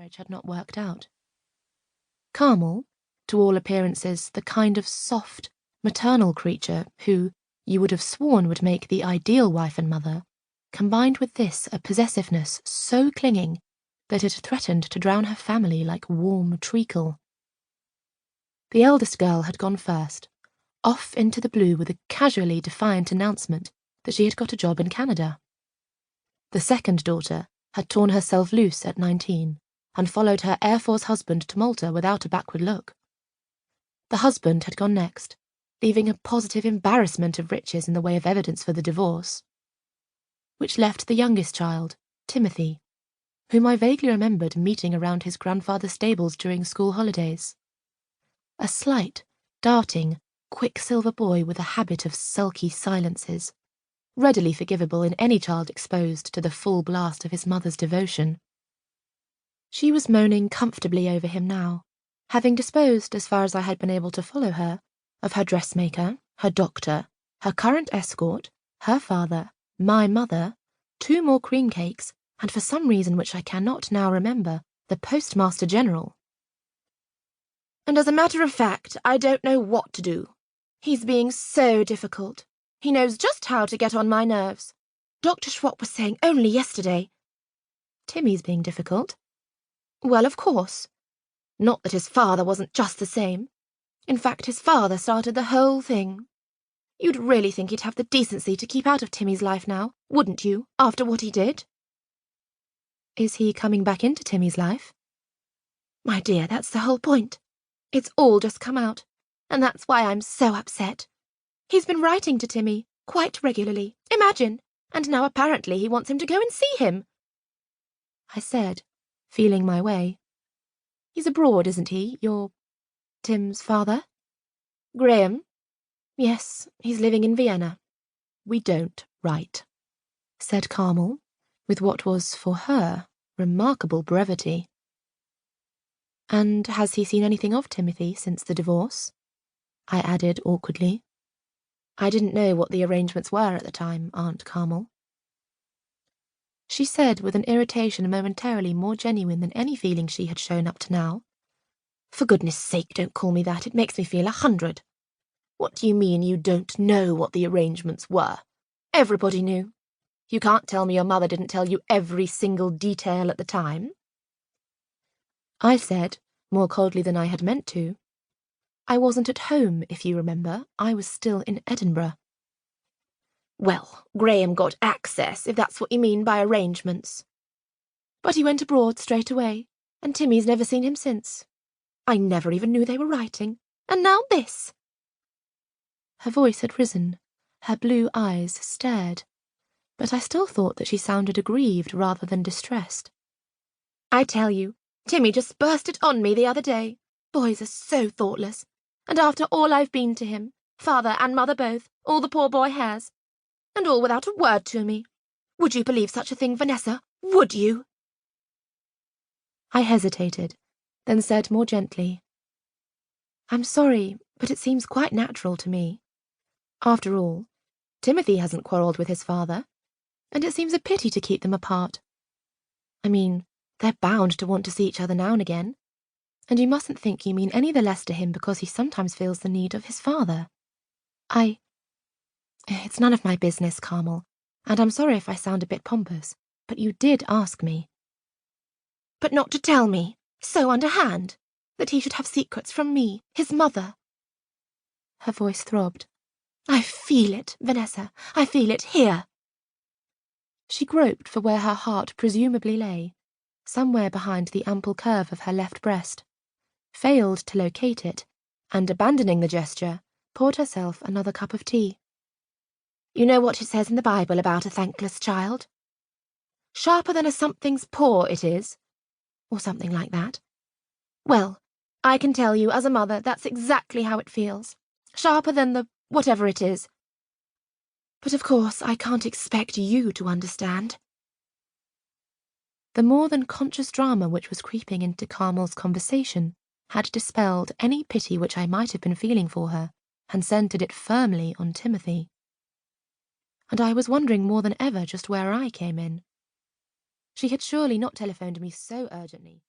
marriage had not worked out. Carmel, to all appearances the kind of soft, maternal creature who, you would have sworn would make the ideal wife and mother, combined with this a possessiveness so clinging that it threatened to drown her family like warm treacle. The eldest girl had gone first, off into the blue with a casually defiant announcement that she had got a job in Canada. The second daughter had torn herself loose at 19 and followed her Air Force husband to Malta without a backward look. The husband had gone next, leaving a positive embarrassment of riches in the way of evidence for the divorce, which left the youngest child, Timothy, whom I vaguely remembered meeting around his grandfather's stables during school holidays. A slight, darting, quicksilver boy with a habit of sulky silences, readily forgivable in any child exposed to the full blast of his mother's devotion. She was moaning comfortably over him now, having disposed, as far as I had been able to follow her, of her dressmaker, her doctor, her current escort, her father, my mother, 2 more cream cakes, and for some reason which I cannot now remember, the Postmaster General. And as a matter of fact, I don't know what to do. He's being so difficult. He knows just how to get on my nerves. Dr. Schwab was saying only yesterday. Timmy's being difficult? Well, of course. Not that his father wasn't just the same. In fact, his father started the whole thing. You'd really think he'd have the decency to keep out of Timmy's life now, wouldn't you, after what he did? Is he coming back into Timmy's life? My dear, that's the whole point. It's all just come out, and that's why I'm so upset. He's been writing to Timmy, quite regularly, imagine, and now apparently he wants him to go and see him. I said, feeling my way. He's abroad, isn't he, Tim's father? Graham? Yes, he's living in Vienna. We don't write, said Carmel, with what was, for her, remarkable brevity. And has he seen anything of Timothy since the divorce? I added awkwardly. I didn't know what the arrangements were at the time, Aunt Carmel. She said with an irritation momentarily more genuine than any feeling she had shown up to now. For goodness sake, don't call me that. It makes me feel 100. What do you mean you don't know what the arrangements were? Everybody knew. You can't tell me your mother didn't tell you every single detail at the time. I said, more coldly than I had meant to, I wasn't at home, if you remember. I was still in Edinburgh. Well, Graham got access, if that's what you mean by arrangements. But he went abroad straight away, and Timmy's never seen him since. I never even knew they were writing, and now this. Her voice had risen, her blue eyes stared, but I still thought that she sounded aggrieved rather than distressed. I tell you, Timmy just burst it on me the other day. Boys are so thoughtless, and after all I've been to him, father and mother both, all the poor boy has, and all without a word to me. Would you believe such a thing, Vanessa? Would you? I hesitated, then said more gently, I'm sorry, but it seems quite natural to me. After all, Timothy hasn't quarrelled with his father, and it seems a pity to keep them apart. I mean, they're bound to want to see each other now and again, and you mustn't think you mean any the less to him because he sometimes feels the need of his father. It's none of my business, Carmel, and I'm sorry if I sound a bit pompous, but you did ask me. But not to tell me, so underhand, that he should have secrets from me, his mother. Her voice throbbed. I feel it, Vanessa, I feel it here. She groped for where her heart presumably lay, somewhere behind the ample curve of her left breast, failed to locate it, and abandoning the gesture, poured herself another cup of tea. You know what it says in the Bible about a thankless child? Sharper than a something's paw it is, or something like that. Well, I can tell you, as a mother, that's exactly how it feels. Sharper than the whatever it is. But of course, I can't expect you to understand. The more than conscious drama which was creeping into Carmel's conversation had dispelled any pity which I might have been feeling for her, and centred it firmly on Timothy. And I was wondering more than ever just where I came in. She had surely not telephoned me so urgently